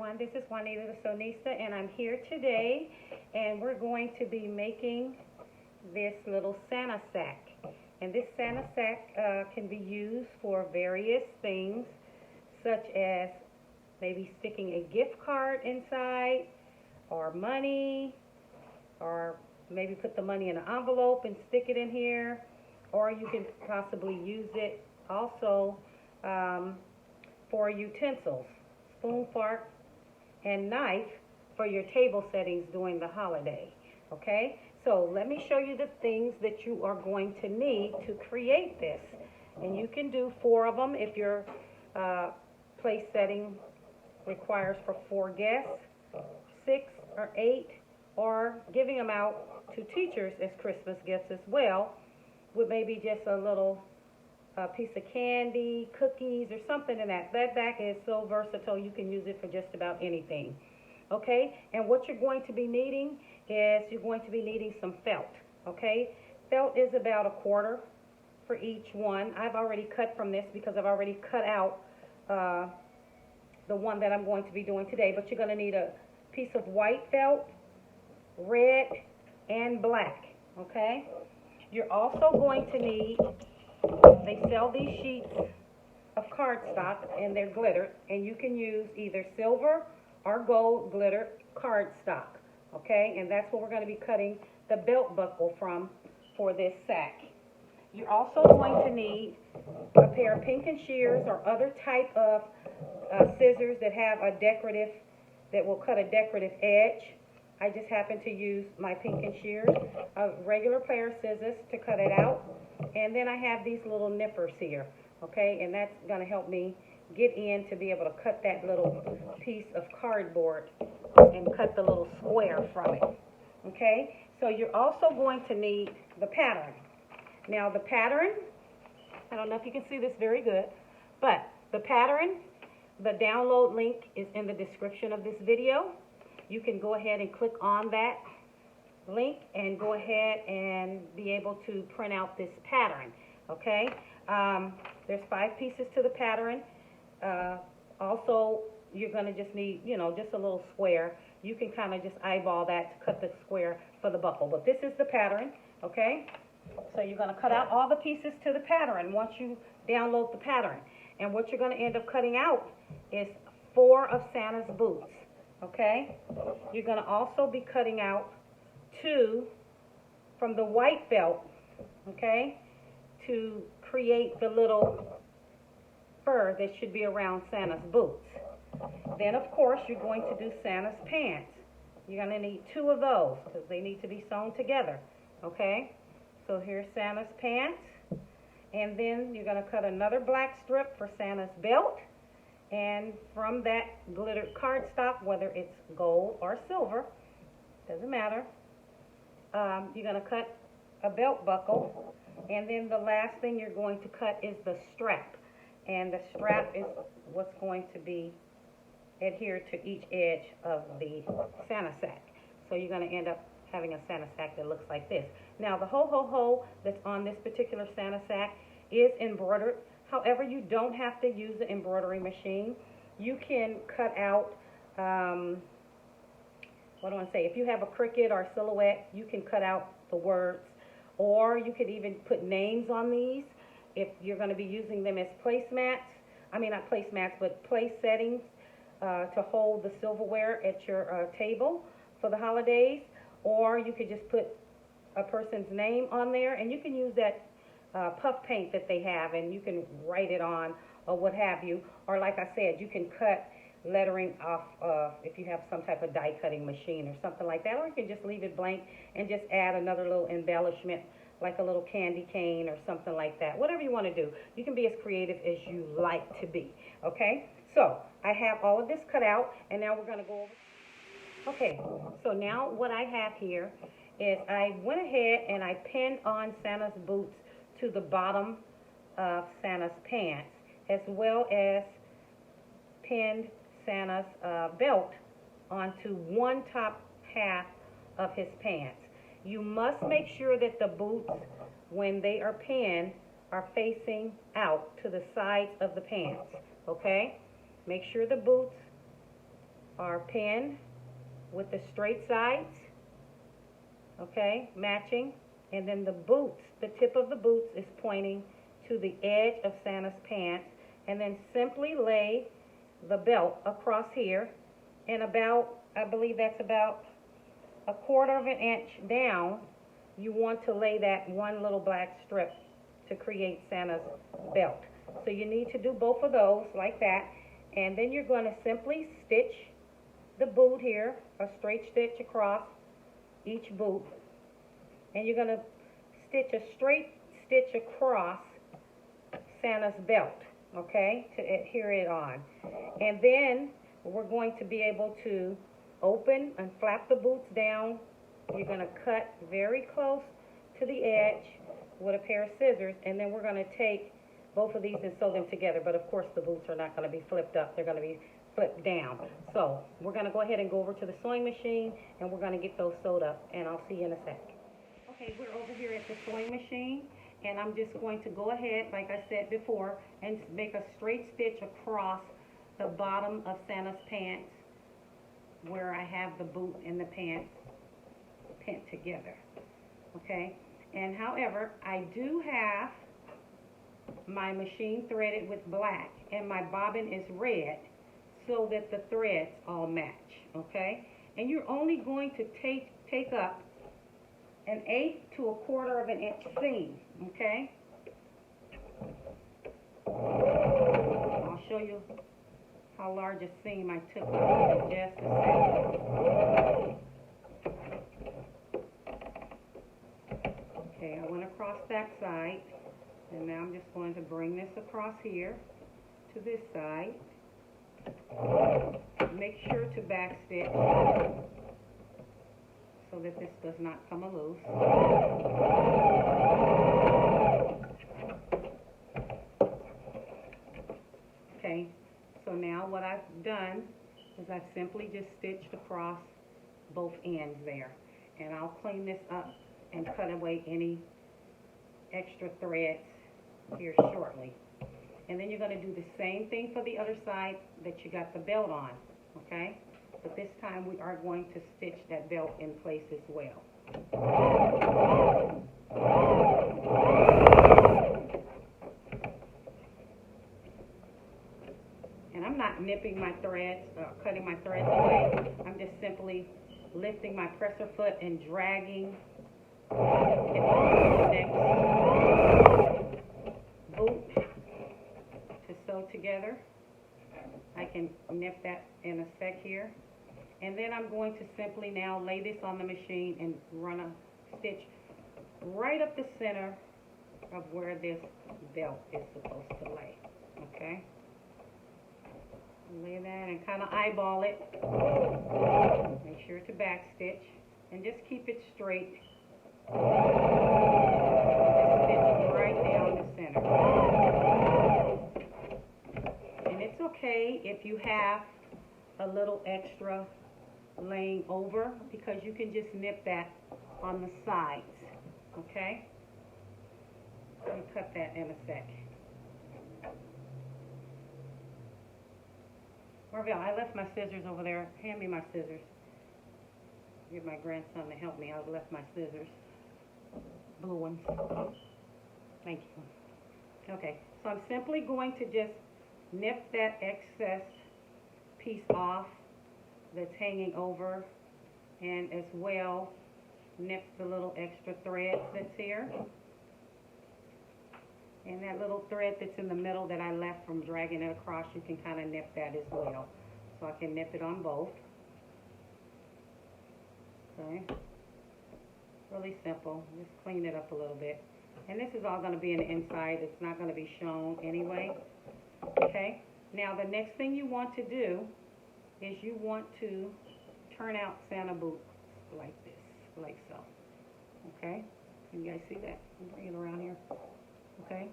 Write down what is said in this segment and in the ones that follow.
everyone, this is Juanita the Sonista, and I'm here today, and we're going to be making this little Santa sack. And this Santa sack can be used for various things, such as maybe sticking a gift card inside, or money, or maybe put the money in an envelope and stick it in here, or you can possibly use it also for utensils, spoon, fork, and knife for your table settings during the holiday. Okay, so let me show you the things that you are going to need to create this. And you can do 4 of them if your place setting requires for 4 guests, 6 or 8, or giving them out to teachers as Christmas gifts as well, with maybe just a little piece of candy, cookies, or something in that. That bag is so versatile, you can use it for just about anything. Okay, and what you're going to be needing is you're going to be needing some felt. Okay, felt is about 1/4 for each one. I've already cut from this because I've already cut out the one that I'm going to be doing today, but you're going to need a piece of white felt, red, and black. Okay, you're also going to need, they sell these sheets of cardstock and they're glittered, and you can use either silver or gold glitter cardstock. Okay, and that's what we're going to be cutting the belt buckle from for this sack. You're also going to need a pair of Pinkin shears or other type of scissors that have a decorative, that will cut a decorative edge. I just happen to use my Pinkin shears, a regular pair of scissors to cut it out, and then I have these little nippers here, okay, and that's going to help me get in to be able to cut that little piece of cardboard and cut the little square from it. Okay, so you're also going to need the pattern. Now the pattern, I don't know if you can see this very good, but the pattern, the download link is in the description of this video. You can go ahead and click on that link and go ahead and be able to print out this pattern. Okay, there's 5 pieces to the pattern. Also, you're going to just need, just a little square. You can kind of just eyeball that to cut the square for the buckle. But this is the pattern, okay? So you're going to cut out all the pieces to the pattern once you download the pattern. And what you're going to end up cutting out is 4 of Santa's boots, okay? You're going to also be cutting out 2 from the white felt, okay, to create the little fur that should be around Santa's boots. Then, of course, you're going to do Santa's pants. You're going to need 2 of those because they need to be sewn together, okay? So here's Santa's pants. And then you're going to cut another black strip for Santa's belt. And from that glittered cardstock, whether it's gold or silver, doesn't matter, you're going to cut a belt buckle. And then the last thing you're going to cut is the strap. And the strap is what's going to be adhered to each edge of the Santa sack. So you're going to end up having a Santa sack that looks like this. Now the ho-ho-ho that's on this particular Santa sack is embroidered. However, you don't have to use an embroidery machine. You can cut out, what do I want to say, if you have a Cricut or a Silhouette, you can cut out the words, or you could even put names on these if you're going to be using them as placemats. I mean, not placemats, but place settings to hold the silverware at your table for the holidays. Or you could just put a person's name on there, and you can use that puff paint that they have, and you can write it on or what have you. Or like I said, you can cut lettering off if you have some type of die cutting machine or something like that, or you can just leave it blank and just add another little embellishment like a little candy cane or something like that. Whatever you want to do, you can be as creative as you like to be. Okay, so I have all of this cut out, and now we're going to go over. Okay, so now what I have here is I went ahead and I pinned on Santa's boots to the bottom of Santa's pants, as well as pinned Santa's belt onto one top half of his pants. You must make sure that the boots, when they are pinned, are facing out to the sides of the pants, okay? Make sure the boots are pinned with the straight sides, okay, matching. And then the boots, the tip of the boots is pointing to the edge of Santa's pants. And then simply lay the belt across here, and about, I believe that's about 1/4 of an inch down, you want to lay that one little black strip to create Santa's belt. So you need to do both of those like that. And then you're going to simply stitch the boot here, a straight stitch across each boot. And you're going to stitch a straight stitch across Santa's belt, okay, to adhere it on. And then we're going to be able to open and flap the boots down. You're going to cut very close to the edge with a pair of scissors, and then we're going to take both of these and sew them together. But of course the boots are not going to be flipped up, they're going to be flipped down. So we're going to go ahead and go over to the sewing machine, and we're going to get those sewed up, and I'll see you in a sec. Okay, we're over here at the sewing machine, and I'm just going to go ahead, like I said before, and make a straight stitch across the bottom of Santa's pants where I have the boot and the pants pinned together, okay? And however, I do have my machine threaded with black, and my bobbin is red, so that the threads all match, okay? And you're only going to take up 1/8 to 1/4 of an inch seam, okay? I'll show you how large a seam I took in just a second. Okay, I went across that side, and now I'm just going to bring this across here to this side. Make sure to back stitch so that this does not come loose. Okay, so now what I've done is I've simply just stitched across both ends there. And I'll clean this up and cut away any extra threads here shortly. And then you're going to do the same thing for the other side that you got the belt on, okay? But this time we are going to stitch that belt in place as well. And I'm not nipping my threads, cutting my threads away. I'm just simply lifting my presser foot and dragging it over the next boot to sew together. I can nip that in a sec here. And then I'm going to simply now lay this on the machine and run a stitch right up the center of where this belt is supposed to lay, okay? Lay that and kind of eyeball it. Make sure to back stitch and just keep it straight. Just stitch right down the center. And it's okay if you have a little extra laying over, because you can just nip that on the sides, okay? Let me cut that in a sec. Marvell, I left my scissors over there. Hand me my scissors. Get my grandson to help me. I left my scissors. Blue ones. Thank you. Okay, so I'm simply going to just nip that excess piece off that's hanging over, and as well nip the little extra thread that's here. And that little thread that's in the middle that I left from dragging it across, you can kind of nip that as well. So I can nip it on both. Okay. Really simple. Just clean it up a little bit. And this is all going to be in the inside. It's not going to be shown anyway. Okay. Now the next thing you want to do is you want to turn out Santa boots like this, like so. Okay. Can you guys see that? I'll bring it around here. Okay,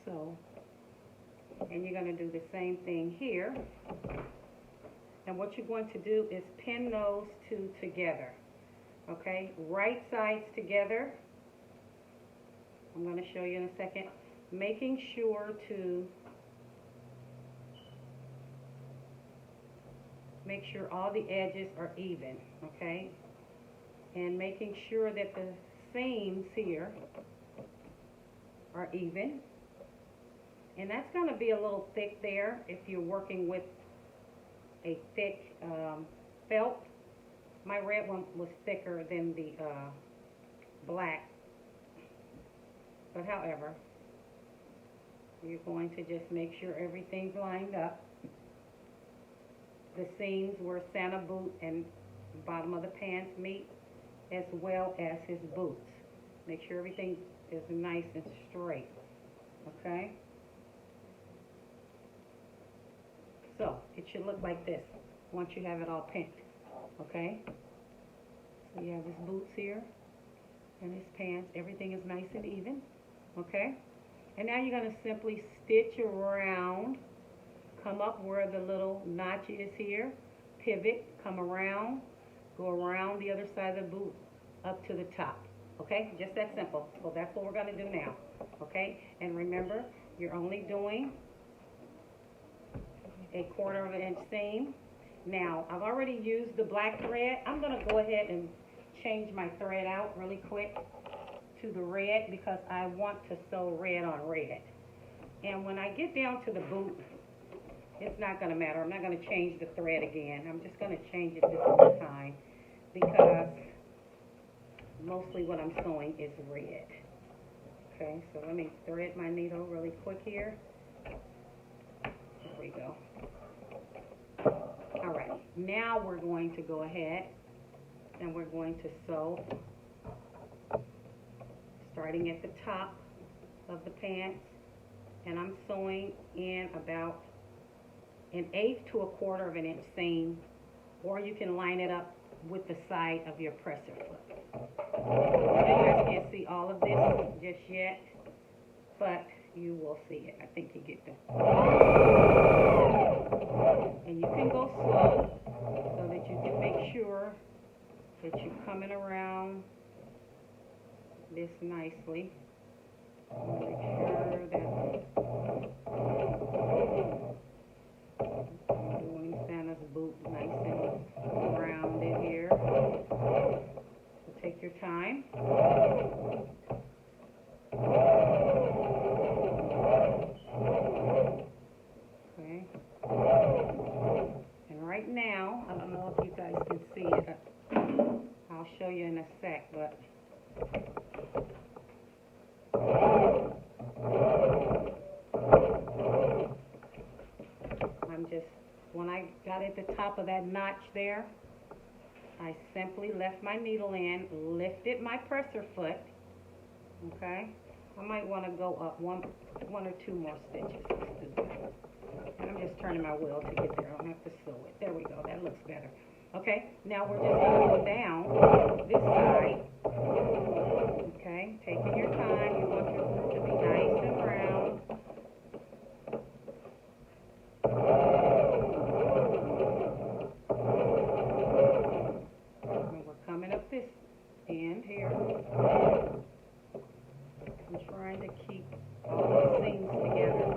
so, and you're going to do the same thing here. And what you're going to do is pin those two together. Okay, right sides together. I'm going to show you in a second. Making sure make sure all the edges are even, okay? And making sure that the seams here are even. And that's going to be a little thick there if you're working with a thick felt. My red one was thicker than the black. But however, you're going to just make sure everything's lined up. The seams where Santa boot and bottom of the pants meet, as well as his boots. Make sure everything is nice and straight. Okay? So, it should look like this once you have it all pinned. Okay? So you have his boots here and his pants. Everything is nice and even. Okay? And now you're going to simply stitch around, come up where the little notch is here, pivot, come around, go around the other side of the boot up to the top. Okay? Just that simple. So that's what we're going to do now. Okay? And remember, you're only doing a 1/4 of an inch seam. Now, I've already used the black thread. I'm going to go ahead and change my thread out really quick to the red because I want to sew red on red. And when I get down to the boot, it's not going to matter. I'm not going to change the thread again. I'm just going to change it this one time because mostly what I'm sewing is red. Okay, so let me thread my needle really quick here. There we go. All right, now we're going to go ahead and we're going to sew starting at the top of the pants, and I'm sewing in about 1/8 to 1/4 of an inch seam, or you can line it up with the side of your presser foot. You guys can't see all of this just yet, but you will see it. I think you get the. And you can go slow so that you can make sure that you're coming around this nicely. Make sure that I'm doing Santa's boot nice and rounded here. So take your time. Okay. And right now, I don't know if you guys can see it. I'll show you in a sec, but when I got at the top of that notch there, I simply left my needle in, lifted my presser foot, okay? I might want to go up one or two more stitches. Let's do that. And I'm just turning my wheel to get there. I don't have to sew it. There we go. That looks better. Okay, now we're just going to go down this side. Okay, taking your time. You want your boot to be nice and round. And we're coming up this end here. I'm trying to keep all the seams together.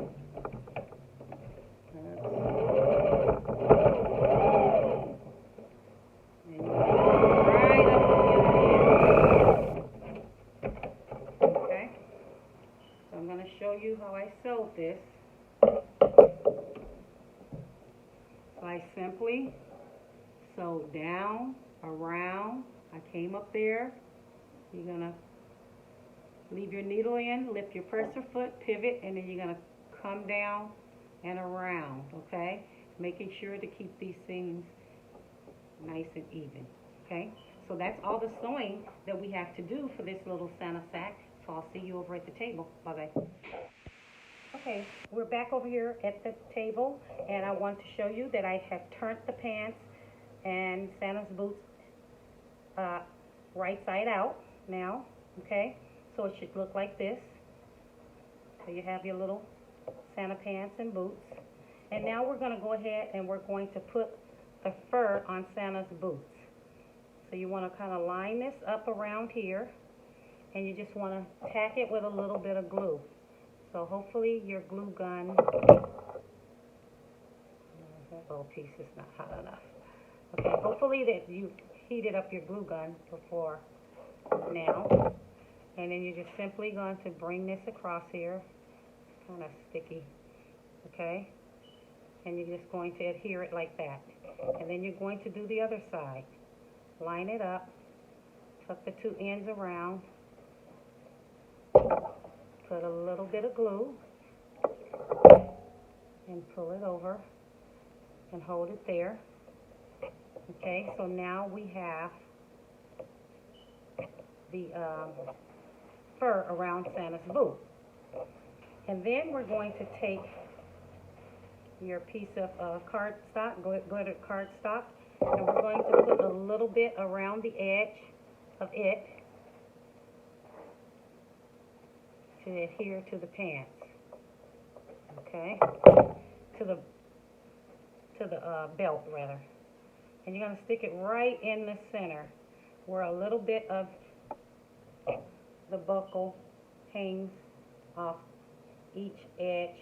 How I sewed this. So I simply sewed down, around. I came up there. You're going to leave your needle in, lift your presser foot, pivot, and then you're going to come down and around, okay? Making sure to keep these seams nice and even, okay? So that's all the sewing that we have to do for this little Santa sack. So I'll see you over at the table. Bye-bye. Okay, we're back over here at the table, and I want to show you that I have turned the pants and Santa's boots right side out now, okay? So it should look like this. So you have your little Santa pants and boots. And now we're going to go ahead and we're going to put the fur on Santa's boots. So you want to kind of line this up around here, and you just want to tack it with a little bit of glue. So hopefully your glue gun, That little piece is not hot enough. Okay, hopefully that you heated up your glue gun before now. And then you're just simply going to bring this across here. It's kind of sticky. Okay? And you're just going to adhere it like that. And then you're going to do the other side. Line it up. Tuck the two ends around. Put a little bit of glue. And pull it over. And hold it there. Okay, so now we have the fur around Santa's boot. And then we're going to take your piece of cardstock, glittered cardstock, and we're going to put a little bit around the edge of it to adhere to the pants. Okay, to the belt rather. And you're going to stick it right in the center where a little bit of the buckle hangs off each edge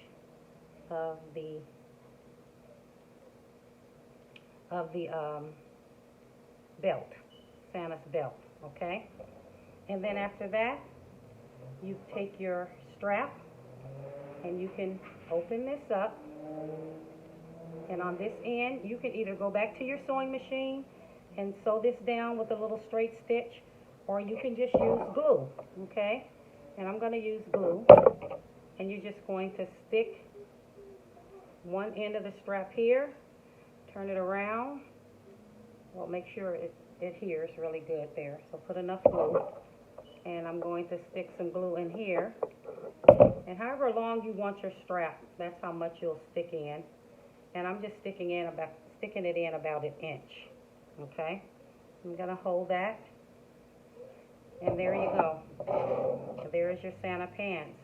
of the belt, Santa's belt, okay? And then after that, you take your strap and you can open this up. And on this end, you can either go back to your sewing machine and sew this down with a little straight stitch, or you can just use glue, okay? And I'm going to use glue. And you're just going to stick one end of the strap here, turn it around. Well, make sure it adheres really good there. So put enough glue. And I'm going to stick some glue in here. And however long you want your strap, that's how much you'll stick in. And I'm just sticking it in about an inch. Okay? I'm going to hold that. And there you go. There's your Santa pants.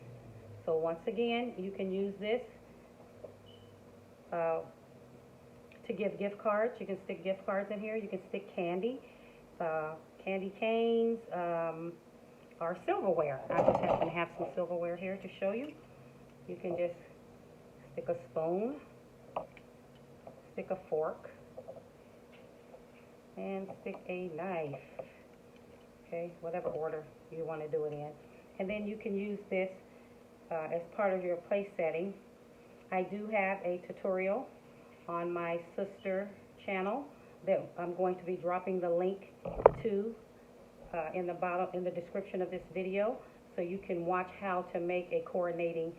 So once again, you can use this to give gift cards. You can stick gift cards in here. You can stick candy, candy canes, or silverware. I just happen to have some silverware here to show you. You can just stick a spoon, stick a fork, and stick a knife. Okay, whatever order you want to do it in. And then you can use this as part of your place setting. I do have a tutorial on my sister channel that I'm going to be dropping the link to in the description of this video, so you can watch how to make a coordinating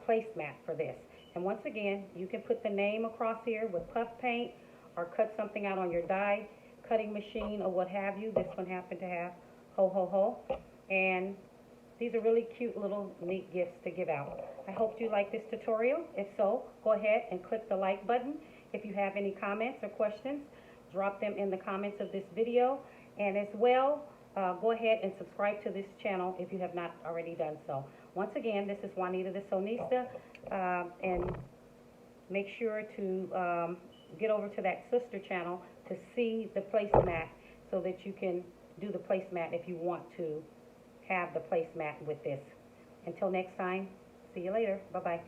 placemat for this. And once again, you can put the name across here with puff paint, or cut something out on your die cutting machine or what have you. This one happened to have ho ho ho, and these are really cute little neat gifts to give out. I hope you like this tutorial. If so, go ahead and click the like button. If you have any comments or questions, drop them in the comments of this video. And as well, go ahead and subscribe to this channel if you have not already done so. Once again, this is Juanita the Sewnista, and make sure to get over to that sister channel to see the placemat so that you can do the placemat if you want to have the placemat with this. Until next time, see you later. Bye-bye.